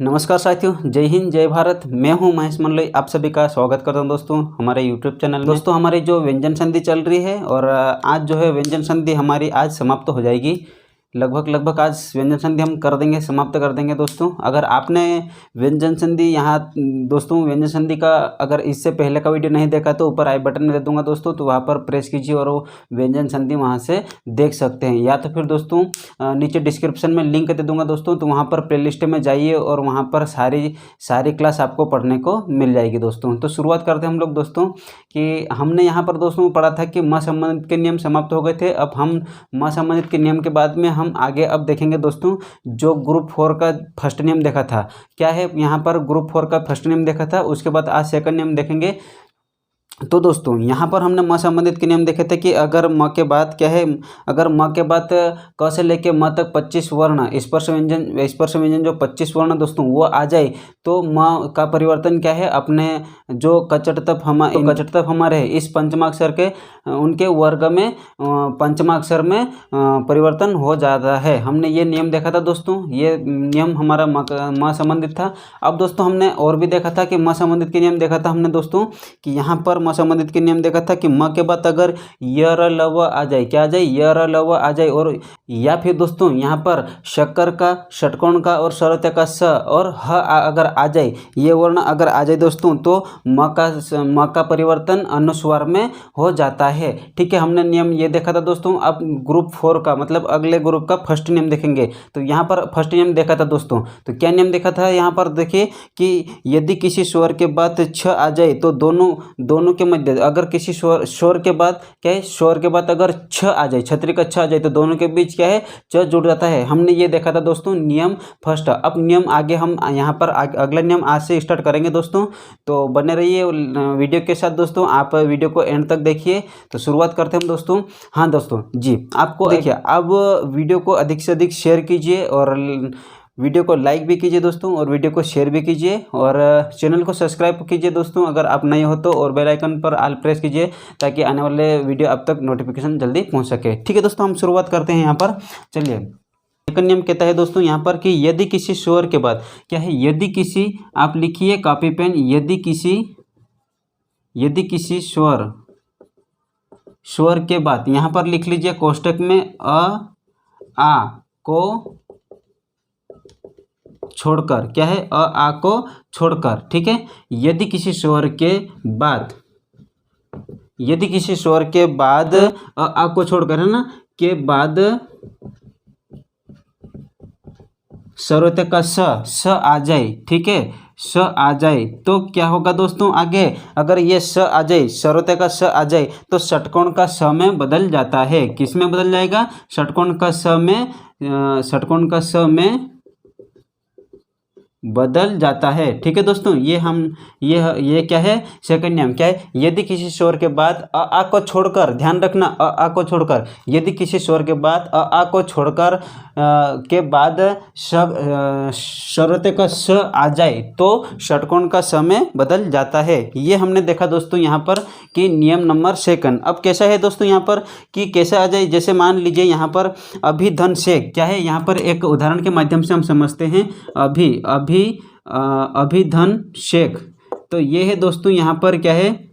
नमस्कार साथियों, जय हिंद जय भारत। मैं हूं महेश मंडलोई, आप सभी का स्वागत करता हूं दोस्तों हमारे यूट्यूब चैनल में। दोस्तों हमारी जो व्यंजन संधि चल रही है और आज जो है व्यंजन संधि हमारी आज समाप्त हो जाएगी। लगभग आज व्यंजन संधि हम कर देंगे, समाप्त कर देंगे दोस्तों। अगर आपने व्यंजन संधि यहाँ दोस्तों व्यंजन संधि का अगर इससे पहले का वीडियो नहीं देखा तो ऊपर आई बटन में दे दूंगा दोस्तों, तो वहाँ पर प्रेस कीजिए और वो व्यंजन संधि वहाँ से देख सकते हैं। या तो फिर दोस्तों नीचे डिस्क्रिप्शन में लिंक दे दूंगा दोस्तों, तो वहाँ पर प्लेलिस्ट में जाइए और वहाँ पर सारी क्लास आपको पढ़ने को मिल जाएगी दोस्तों। तो शुरुआत करते हैं हम लोग दोस्तों कि हमने यहाँ पर दोस्तों पढ़ा था कि म संबंधित के नियम समाप्त हो गए थे। अब हम म संबंधित के नियम के बाद में हम आगे अब देखेंगे दोस्तों जो ग्रुप 4 का फर्स्ट नियम देखा था। क्या है यहाँ पर ग्रुप 4 का फर्स्ट नियम देखा था, उसके बाद आज सेकंड नियम देखेंगे। तो दोस्तों यहाँ पर हमने म संबंधित के नियम देखे थे कि अगर म के बाद क्या है, अगर म के बाद क से लेके म तक 25 वर्ण स्पर्श व्यंजन जो 25 वर्ण दोस्तों वो आ जाए तो म का परिवर्तन क्या है, अपने जो कचटतप हमारे है इस पंचमाक्षर के उनके वर्ग में पंचमाक्षर में परिवर्तन हो जाता है। हमने ये नियम देखा था दोस्तों, ये नियम हमारा म संबंधित था। अब दोस्तों हमने और भी देखा था कि म संबंधित के नियम देखा था हमने दोस्तों कि यहाँ पर म संबंधित के नियम देखा था कि म के बाद अगर य र ल व आ जाए, क्या आ जाए, य र ल व आ जाए, और या फिर दोस्तों यहाँ पर शक्कर का, षटकोण का और सरत्या का स और ह अगर आ जाए, ये वर्ण अगर आ जाए दोस्तों तो म का परिवर्तन अनुस्वार में हो जाता है। ठीक है, हमने नियम ये देखा था दोस्तों। अब ग्रुप 4 का मतलब अगले ग्रुप का फर्स्ट नियम देखेंगे। तो यहाँ पर फर्स्ट नियम देखा था दोस्तों, तो क्या नियम देखा था यहाँ पर देखिए कि यदि किसी स्वर के बाद छ आ जाए तो दोनों के मध्य अगर किसी स्वर के बाद क्या है, स्वर के बाद अगर छ आ जाए, छतरी का छ आ जाए तो दोनों के बीच क्या है, च जुड़ जाता है। हमने ये देखा था दोस्तों नियम फर्स्ट। अब नियम आगे हम यहाँ पर अगला नियम आज से स्टार्ट करेंगे दोस्तों, तो बने रहिए वीडियो के साथ दोस्तों। आप वीडियो को एंड तक देखिए। तो शुरुआत करते हैं हम दोस्तों। हाँ दोस्तों जी, आपको देखिए अब वीडियो को अधिक से अधिक शेयर कीजिए और वीडियो को लाइक भी कीजिए दोस्तों, और वीडियो को शेयर भी कीजिए, और चैनल को सब्सक्राइब कीजिए दोस्तों अगर आप नए हो तो, और बेल आइकन पर ऑल प्रेस कीजिए ताकि आने वाले वीडियो अब तक नोटिफिकेशन जल्दी पहुंच सके। ठीक है दोस्तों, हम शुरुआत करते हैं यहाँ पर। चलिए, सेकंड नियम कहता है दोस्तों यहाँ पर कि यदि किसी स्वर के बाद क्या है, यदि किसी, आप लिखिए कॉपी पेन, यदि किसी स्वर के बाद यहाँ पर लिख लीजिए कोष्टक में आ को छोड़कर, क्या है, आ को छोड़कर। ठीक है, यदि किसी स्वर के बाद आ को छोड़कर, है ना, के बाद सर्वोत्तम का स आ जाए। ठीक है, स आ जाए तो क्या होगा दोस्तों आगे, अगर ये स आ जाए, सर्वोत्तम का स आ जाए तो षटकोण का स में बदल जाता है। किस में बदल जाएगा, षटकोण का स में बदल जाता है। ठीक है दोस्तों, ये क्या है, सेकंड नियम क्या है, यदि किसी स्वर के बाद आ को छोड़कर, ध्यान रखना, आ को छोड़कर, यदि किसी स्वर के बाद आ को छोड़कर के बाद सर्वोत्तम का स आ जाए तो षटकोण का स में बदल जाता है। ये हमने देखा दोस्तों यहाँ पर कि नियम नंबर सेकंड। अब कैसा है दोस्तों यहाँ पर कि कैसे आ जाए, जैसे मान लीजिए यहाँ पर अभिधन शेख, क्या है, यहाँ पर एक उदाहरण के माध्यम से हम समझते हैं। अभिधन शेख, तो ये है दोस्तों यहाँ पर क्या है,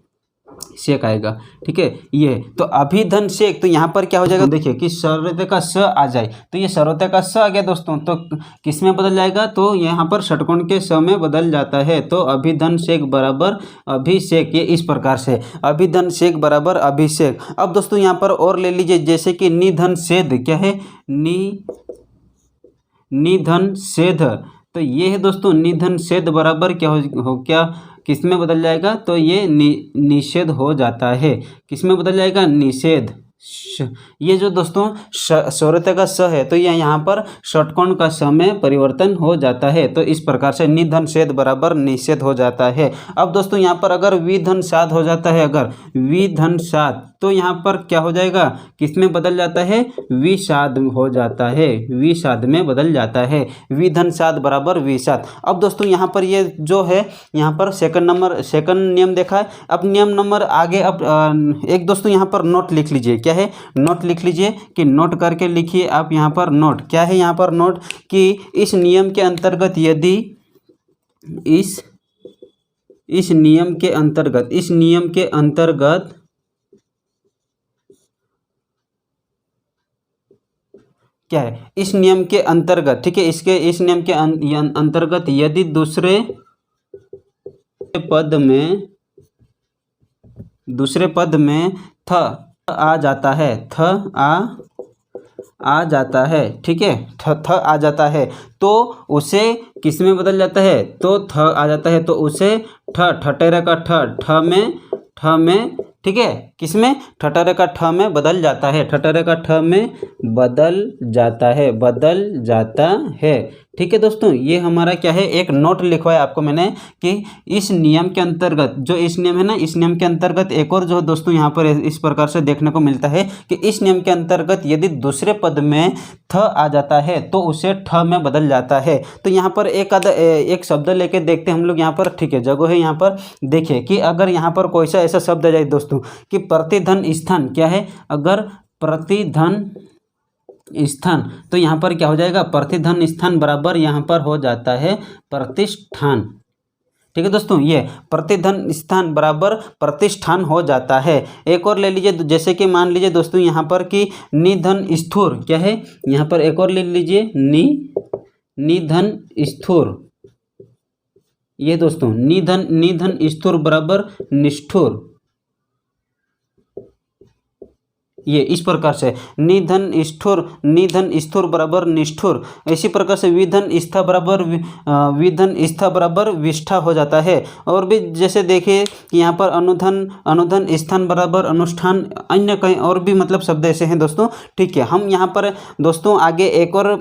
शेख आएगा। ठीक है, ये तो अभिधन शेख, तो यहाँ पर क्या हो जाएगा, देखिए कि सर्वोत्तम का स आ जाए, तो ये सर्वोत्तम का स आ गया दोस्तों, तो किस में बदल जाएगा, तो यहाँ पर षटकोण के स में बदल जाता है। तो अभिधन शेख बराबर अभिषेक, ये इस प्रकार से अभिधन शेख बराबर अभिषेक। अब दोस्तों यहाँ पर और ले लीजिए, जैसे कि निधन सेध, क्या है, निधन सेध, तो ये है दोस्तों निधन सेध बराबर क्या हो क्या, किस में बदल जाएगा, तो ये निषेध हो जाता है। किस में बदल जाएगा, निषेध। ये जो दोस्तों सर्वोत्तम का स है तो ये यहाँ पर षटकोण का स में परिवर्तन हो जाता है। तो इस प्रकार से निधन सेध बराबर निषेध हो जाता है। अब दोस्तों यहाँ पर अगर विधन साध हो जाता है, अगर विधन साध, तो यहाँ पर क्या हो जाएगा, किस में बदल जाता है, विषाद हो जाता है, विषाद में बदल जाता है, विधन साध बराबर विषाद। अब दोस्तों यहाँ पर ये जो है, यहाँ पर सेकंड नियम देखा है। अब नियम नंबर आगे, अब एक दोस्तों यहाँ पर नोट लिख लीजिए, क्या है, नोट लिख लीजिए कि नोट करके लिखिए आप यहाँ पर नोट, क्या है यहाँ पर नोट, कि इस नियम के अंतर्गत इस नियम के अंतर्गत, इस नियम के अंतर्गत क्या है, इस नियम के अंतर्गत, ठीक है, इस नियम के अंतर्गत यदि दूसरे पद में थ आ जाता है, आ जाता है, ठीक है, थ आ जाता है तो उसे किस में बदल जाता है, तो थ आ जाता है तो उसे ठठेरे का ठ में, ठीक है, किस में, ठठेरे का ठ में बदल जाता है, ठठेरे का ठ में बदल जाता है, ठीक है दोस्तों। ये हमारा क्या है, एक नोट लिखवाया आपको मैंने कि इस नियम के अंतर्गत, जो इस नियम है ना, इस नियम के अंतर्गत एक और जो दोस्तों यहाँ पर इस प्रकार से देखने को मिलता है कि इस नियम के अंतर्गत यदि दूसरे पद में थ आ जाता है तो उसे ठ में बदल जाता है। तो यहाँ पर एक शब्द लेके देखते हैं हम लोग यहाँ पर, ठीक है, जगह है यहाँ पर, देखिए कि अगर यहाँ पर कोई सा ऐसा शब्द आ जाए दोस्तों कि प्रतिधन स्थान, क्या है, अगर प्रतिधन स्थान, तो यहाँ पर क्या हो जाएगा, प्रतिधन स्थान बराबर यहाँ पर हो जाता है प्रतिष्ठान, ठीक है दोस्तों, ये प्रतिधन स्थान बराबर प्रतिष्ठान हो जाता है। एक और ले लीजिए, जैसे कि मान लीजिए दोस्तों यहाँ पर कि निधन स्थूर, क्या है, यहाँ पर एक और ले लीजिए निधन स्थूर, ये दोस्तों निधन स्थूर बराबर निष्ठुर, ये इस प्रकार से निधन स्थूर बराबर निष्ठुर, इसी प्रकार से विधन स्था बराबर विष्ठा हो जाता है। और भी जैसे देखिए कि यहाँ पर अनुधन स्थान बराबर अनुष्ठान, अन्य कहीं और भी मतलब शब्द ऐसे हैं दोस्तों, ठीक है। हम यहाँ पर दोस्तों आगे एक और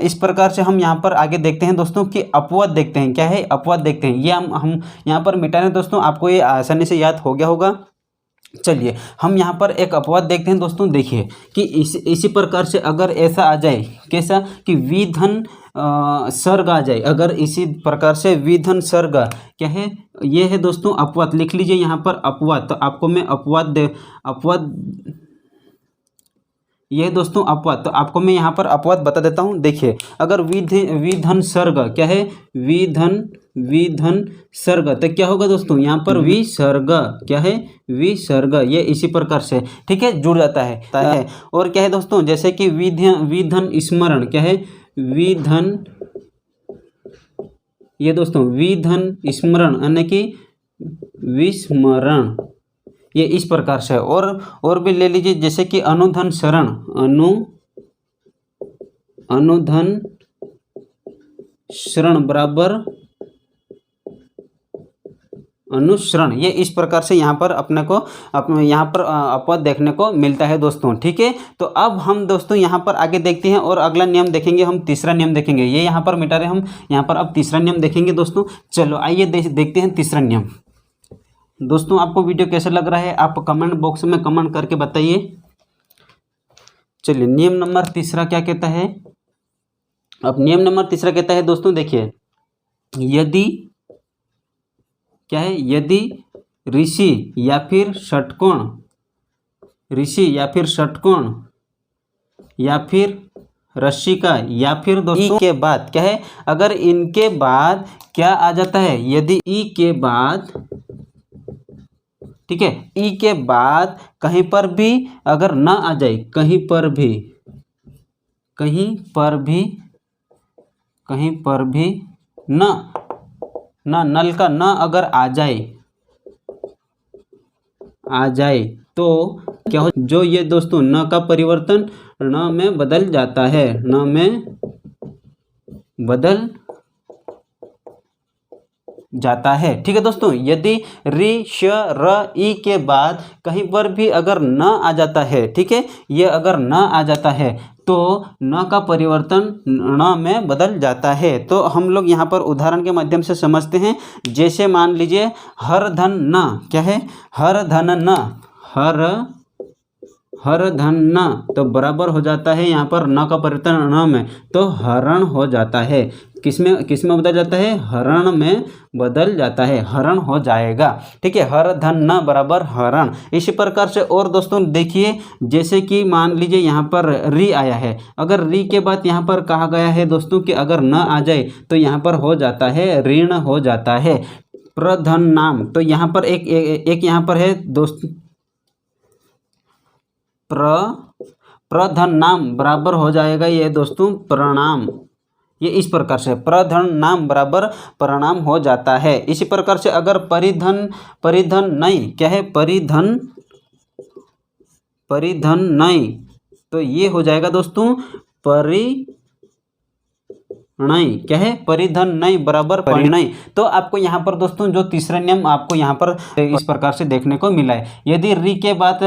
इस प्रकार से हम यहाँ पर आगे देखते हैं दोस्तों कि अपवाद देखते हैं, क्या है, अपवाद देखते हैं, ये हम यहाँ पर मिटा रहे हैं दोस्तों, आपको ये आसानी से याद हो गया होगा। चलिए हम यहाँ पर एक अपवाद देखते हैं दोस्तों, देखिए कि इसी प्रकार से अगर ऐसा आ जाए, कैसा, कि विधन सर्ग आ जाए, अगर इसी प्रकार से विधन सर्ग, क्या है, ये है दोस्तों अपवाद, लिख लीजिए यहाँ पर अपवाद, तो आपको मैं अपवाद ये दोस्तों अपवाद, तो आपको मैं यहाँ पर अपवाद बता देता हूँ। देखिए अगर विधन सर्ग, क्या है, विधन सर्ग, तो क्या होगा दोस्तों, यहाँ पर विसर्ग, क्या है, विसर्ग, ये इसी प्रकार से, ठीक है, जुड़ जाता है। और क्या है दोस्तों, जैसे कि विधन स्मरण, क्या है, विधन, ये दोस्तों विधन स्मरण यानी कि विस्मरण, ये इस प्रकार से। और भी ले लीजिए, जैसे कि अनुधन शरण, अनुधन शरण बराबर अनुसरण, ये इस प्रकार से यहाँ पर अपने यहाँ पर अपवाद देखने को मिलता है दोस्तों, ठीक है। तो अब हम दोस्तों यहाँ पर आगे देखते हैं और अगला नियम देखेंगे, हम तीसरा नियम देखेंगे, ये यहाँ पर मिटा रहे हम, यहाँ पर अब तीसरा नियम देखेंगे दोस्तों। चलो आइए देखते हैं तीसरा नियम। दोस्तों आपको वीडियो कैसा लग रहा है, आप कमेंट बॉक्स में कमेंट करके बताइए। चलिए नियम नंबर तीसरा क्या कहता है, अब नियम नंबर तीसरा कहता है दोस्तों, देखिए यदि, क्या है, यदि ऋषि या फिर षटकोण, या फिर रश्मिका या फिर दोस्तों के बाद, क्या है, अगर इनके बाद क्या आ जाता है, यदि ई के बाद, ठीक है, ई के बाद कहीं पर भी अगर न आ जाए, कहीं पर भी न नल का न अगर आ जाए तो क्या हो, जो ये दोस्तों न का परिवर्तन न में बदल जाता है, न में बदल जाता है, ठीक है दोस्तों। यदि रि श र ई के बाद कहीं पर भी अगर न आ जाता है, ठीक है, ये अगर न आ जाता है तो न का परिवर्तन न में बदल जाता है। तो हम लोग यहाँ पर उदाहरण के माध्यम से समझते हैं। जैसे मान लीजिए हर धन न, क्या है, हर धन न, हर धन न, तो बराबर हो जाता है यहाँ पर न का परिवर्तन न में, तो हरण हो जाता है, किस में बदल जाता है, हरण में बदल जाता है, हरण हो जाएगा। ठीक है, हर धन न बराबर हरण। इसी प्रकार से और दोस्तों देखिए, जैसे कि मान लीजिए यहाँ पर री आया है, अगर री के बाद यहाँ पर कहा गया है दोस्तों कि अगर न आ जाए तो यहाँ पर हो जाता है ऋण हो जाता है। प्रधन नाम, तो यहाँ पर एक यहाँ पर है दोस्तों, प्रधन नाम बराबर हो जाएगा ये दोस्तों प्रणाम। ये इस प्रकार से प्रधन नाम बराबर प्रणाम हो जाता है। इसी प्रकार से अगर परिधन नहीं, क्या है, परिधन नहीं, तो ये हो जाएगा दोस्तों नहीं, क्या है, परिधन नहीं बराबर परिणय। तो आपको यहाँ पर दोस्तों जो तीसरा नियम आपको यहाँ पर इस प्रकार से देखने को मिला है। यदि री के बाद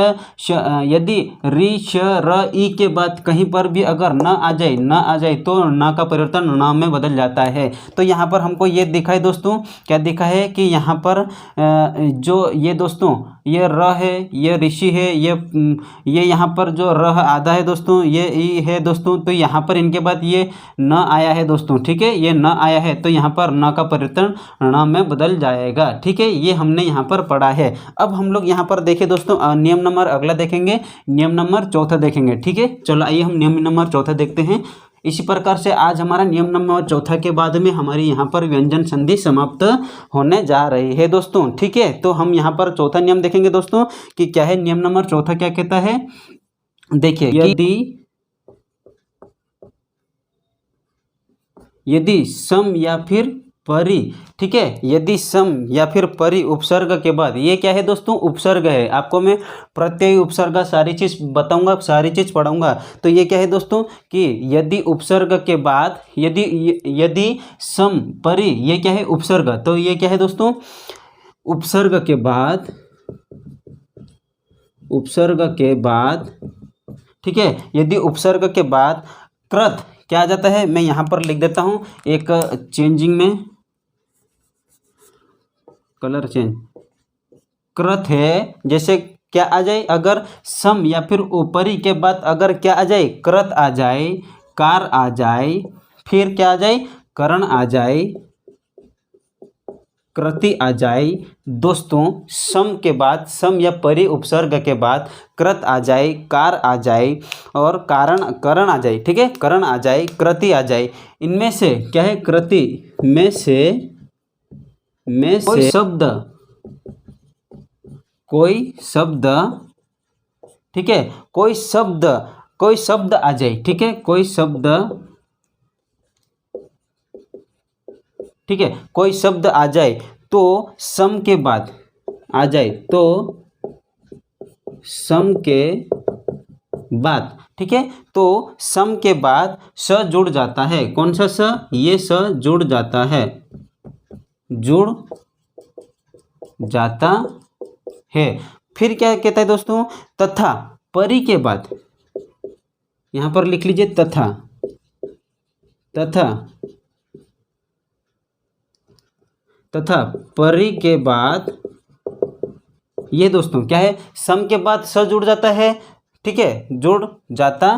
यदि री श र ई के बाद कहीं पर भी अगर न आ जाए तो न का परिवर्तन न में बदल जाता है। तो यहाँ पर हमको ये दिखा है दोस्तों, क्या दिखा है कि यहाँ पर जो ये दोस्तों ये र है, ये ऋषि है, ये यहाँ पर जो र आधा है दोस्तों, ये ई है दोस्तों, तो यहाँ पर इनके बाद ये न आया है दोस्तों। ठीक है, ये न आया है तो यहाँ पर न का परिवर्तन ण में बदल जाएगा। ठीक है, ये हमने यहाँ पर पढ़ा है। अब हम लोग यहाँ पर देखें दोस्तों, नियम नंबर अगला देखेंगे, नियम नंबर चौथा देखेंगे। ठीक है, चलो आइए हम नियम नंबर चौथा देखते हैं। इसी प्रकार से आज हमारा नियम नंबर चौथा के बाद में हमारी यहाँ पर व्यंजन संधि समाप्त होने जा रही है दोस्तों। ठीक है, तो हम यहाँ पर चौथा नियम देखेंगे दोस्तों कि क्या है। नियम नंबर चौथा क्या कहता है, देखिए, यदि सम या फिर परि, ठीक है, यदि सम या फिर परि उपसर्ग के बाद, ये क्या है दोस्तों, उपसर्ग है। आपको मैं प्रत्यय उपसर्ग सारी चीज बताऊंगा, सारी चीज पढ़ाऊंगा। तो ये क्या है दोस्तों कि यदि उपसर्ग के बाद, यदि सम परि, ये क्या है, उपसर्ग। तो ये क्या है दोस्तों, उपसर्ग के बाद, ठीक है, यदि उपसर्ग के बाद कृत क्या आ जाता है, मैं यहाँ पर लिख देता हूँ एक चेंजिंग में, कलर चेंज, कृत है। जैसे क्या आ जाए, अगर सम या फिर ऊपरी के बाद अगर क्या आ जाए, कृत आ जाए, कार आ जाए, फिर क्या आ जाए, करण आ जाए, कृति आ जाए दोस्तों। सम के बाद, सम या परि उपसर्ग के बाद कृत आ जाए, कार आ जाए और करण आ जाए। ठीक है, करण आ जाए, कृति आ जाए। इनमें से क्या है, कृति में से कोई शब्द, ठीक है, कोई शब्द आ जाए। ठीक है, कोई शब्द, ठीक है, कोई शब्द आ जाए तो सम के बाद आ जाए, तो सम के बाद, ठीक है, तो सम के बाद स जुड़ जाता है। कौन सा स, ये स जुड़ जाता है, जुड़ जाता है। फिर क्या कहता है दोस्तों, तथा परि के बाद, यहां पर लिख लीजिए तथा परि के बाद, ये दोस्तों क्या है, सम के बाद स जुड़ जाता है। ठीक है, जुड़ जाता,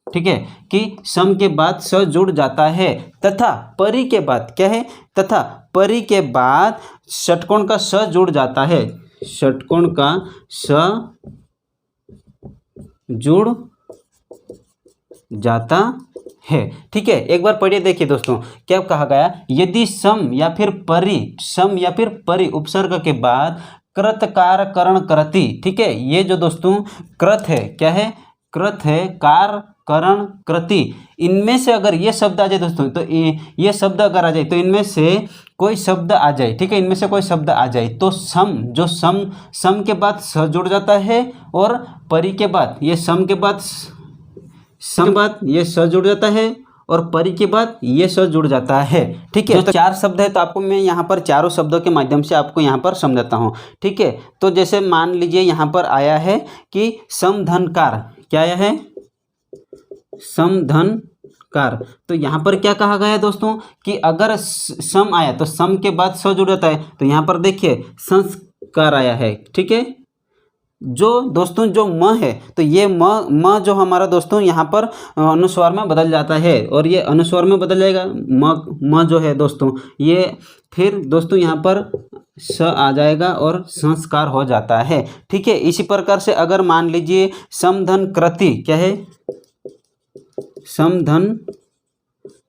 ठीक है, कि सम के बाद स जुड़ जाता है। तथा परि के बाद क्या है, तथा परि के बाद षटकोण का स जुड़ जाता है, षटकोण का स जुड़ जाता है। ठीक है, एक बार पढ़िए, देखिए दोस्तों क्या कहा गया, यदि सम या फिर परि उपसर्ग के बाद कृत कार करण कृति, ठीक है, ये जो दोस्तों कृत है, क्या है, कृत है, कार करण कृति, इनमें से अगर ये शब्द आ जाए दोस्तों, तो ये शब्द अगर आ जाए तो इनमें से कोई शब्द आ जाए, ठीक है, इनमें से कोई शब्द आ जाए तो सम के बाद स जुड़ जाता है और परि के बाद ये सम के बाद ये स जुड़ जाता है और परि के बाद ये स जुड़ जाता है। ठीक है, तो चार शब्द है, तो आपको मैं यहाँ पर चारों शब्दों के माध्यम से आपको यहाँ पर समझाता हूँ। ठीक है, तो जैसे मान लीजिए यहाँ पर आया है कि समधनकार, क्या आया है, समधनकार। तो यहाँ पर क्या कहा गया है दोस्तों कि अगर सम आया तो सम के बाद स जुड़ जाता है, तो यहाँ पर देखिए संस्कार आया है। ठीक है, जो दोस्तों जो म है तो ये म जो हमारा दोस्तों यहाँ पर अनुस्वार में बदल जाता है और ये अनुस्वार में बदल जाएगा। म जो है दोस्तों ये फिर दोस्तों यहाँ पर स आ जाएगा और संस्कार हो जाता है। ठीक है, इसी प्रकार से अगर मान लीजिए समधन कृति, क्या है, समधन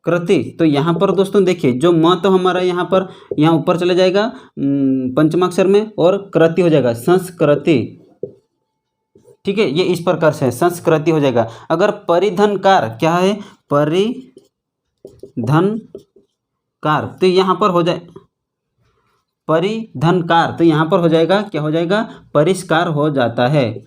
कृति, तो यहाँ पर दोस्तों देखिए जो म तो हमारा यहाँ पर यहाँ ऊपर चले जाएगा पंचमाक्षर में और कृति हो जाएगा संस्कृति। ठीक है, ये इस प्रकार से संस्कृति हो जाएगा। अगर परिधनकार, क्या है, परिधनकार, तो यहाँ पर हो जाए परिधनकार, तो यहाँ पर हो जाएगा, क्या हो जाएगा, परिष्कार हो जाता है।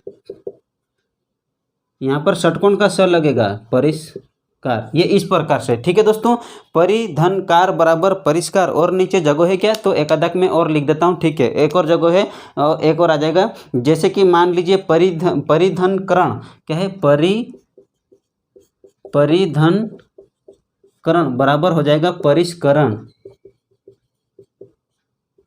यहाँ पर षटकोण का स लगेगा, परिष्कार, ये इस प्रकार से। ठीक है दोस्तों, परिधनकार बराबर परिष्कार, और नीचे जगह है क्या, तो एकादक में और लिख देता हूँ। ठीक है, एक और जगह है और एक और आ जाएगा। जैसे कि मान लीजिए परिधनकरण, क्या है, परिधनकरण बराबर हो जाएगा परिष्करण,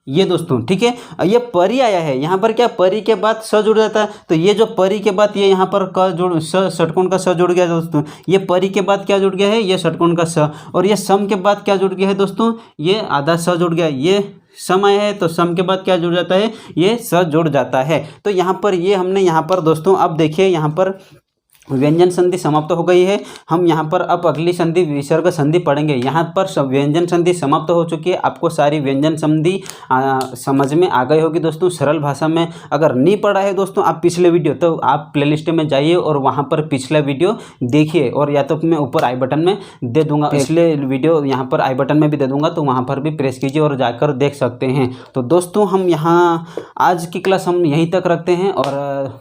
ये दोस्तों। ठीक है, ये परी आया है यहाँ पर, क्या, परी के बाद स जुड़ जाता है, तो ये जो परी के बाद ये यहाँ पर क जुड़ षटकोण का स जुड़ गया दोस्तों। ये परी के बाद क्या जुड़ गया है, ये षटकोण का स, और ये सम के बाद क्या जुड़ गया है दोस्तों, ये आधा स जुड़ गया। ये सम आया है तो सम के बाद क्या जुड़ जाता है, ये स जुड़ जाता है। तो यहाँ पर ये हमने यहाँ पर दोस्तों, अब देखिए यहाँ पर व्यंजन संधि समाप्त हो गई है। हम यहाँ पर अब अगली संधि विसर्ग संधि पढ़ेंगे। यहाँ पर व्यंजन संधि समाप्त हो चुकी है। आपको सारी व्यंजन संधि समझ में आ गई होगी दोस्तों, सरल भाषा में। अगर नहीं पढ़ा है दोस्तों आप पिछले वीडियो, तो आप प्लेलिस्ट में जाइए और वहाँ पर पिछला वीडियो देखिए, और या तो मैं ऊपर आई बटन में दे दूंगा, पिछले वीडियो यहाँ पर आई बटन में भी दे दूंगा, तो वहाँ पर भी प्रेस कीजिए और जाकर देख सकते हैं। तो दोस्तों हम यहाँ आज की क्लास हम यहीं तक रखते हैं, और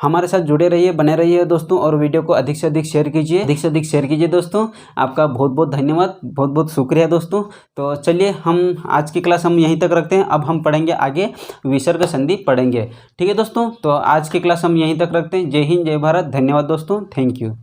हमारे साथ जुड़े रहिए, बने रहिए दोस्तों, और वीडियो को अधिक से अधिक शेयर कीजिए, अधिक से अधिक शेयर कीजिए दोस्तों। आपका बहुत बहुत धन्यवाद, बहुत बहुत शुक्रिया दोस्तों। तो चलिए हम आज की क्लास हम यहीं तक रखते हैं। अब हम पढ़ेंगे आगे, विसर्ग संधि पढ़ेंगे। ठीक है दोस्तों, तो आज की क्लास हम यहीं तक रखते हैं। जय हिंद, जय भारत, धन्यवाद दोस्तों, थैंक यू।